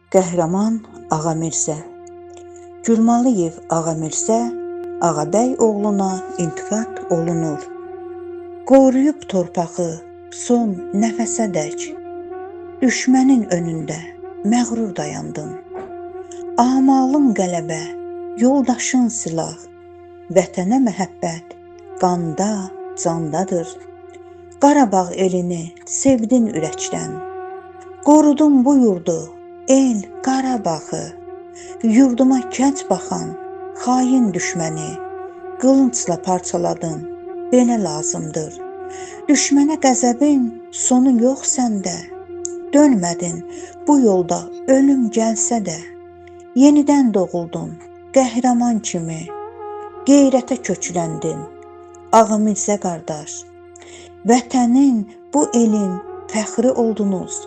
Qəhrəman Ağamirzə. Gülmalıyev Ağamirzə, Ağabəy oğluna intiqad olunur. Qoruyub torpağı son nəfəsədək, düşmənin önündə məğrur dayandın. Amalın qələbə, yoldaşın silah, vətənə məhəbbət qanda, candadır. Qarabağ elini sevdin ürəkdən, qorudun bu yurdu, el Qarabağı. Yurduma kənc baxan xain düşməni, qılıncla parçaladın, belə lazımdır. Düşmənə qəzəbin sonu yox səndə, dönmədin bu yolda ölüm gəlsə də. Yenidən doğuldun qəhrəman kimi, qeyrətə kökləndin Ağamirzə qardaş. Vətənin, bu elin fəxri oldunuz.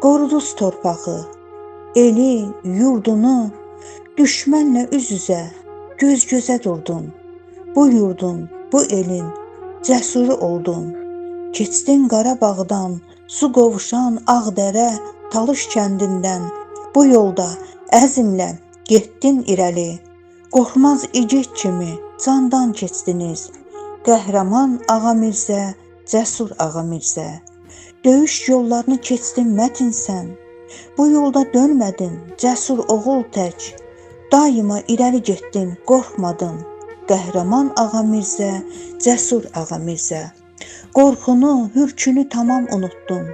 Qoruduz torpağı, eli, yurdunu, düşmənlə üz-üzə, göz-gözə durdun. Bu yurdun, bu elin cəsuru oldun. Keçdin Qarabağdan, su qovuşan Ağdərə, Talış kəndindən. Bu yolda əzmlə getdin irəli. Qorxmaz igid kimi candan keçdiniz. Qəhrəman Ağamirzə, cəsur Ağamirzə. Döyüş yollarını keçdin mətinsən. Bu yolda dönmədin cəsur oğul tək. Daima irəli getdin, qorxmadın. Qəhrəman Ağamirzə, cəsur Ağamirzə. Qorxunu, hürkünü tamam unuttun.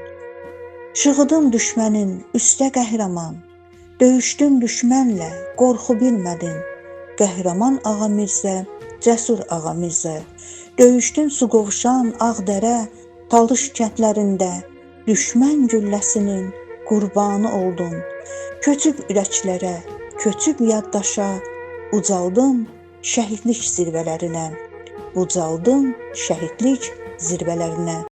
Şığıdın düşmənin üstə qəhrəman. Döyüşdün düşmənlə, qorxu bilmədin. Qəhrəman Ağamirzə, cəsur Ağamirzə. Döyüşdün su qovuşan Ağdərə, Talış kəndlərində. Düşmən gülləsinin qurbanı oldun. Köçüb ürəklərə, köçüb yaddaşa, ucaldın şəhidlik zirvələrinə. Ucaldın şəhidlik zirvələrinə.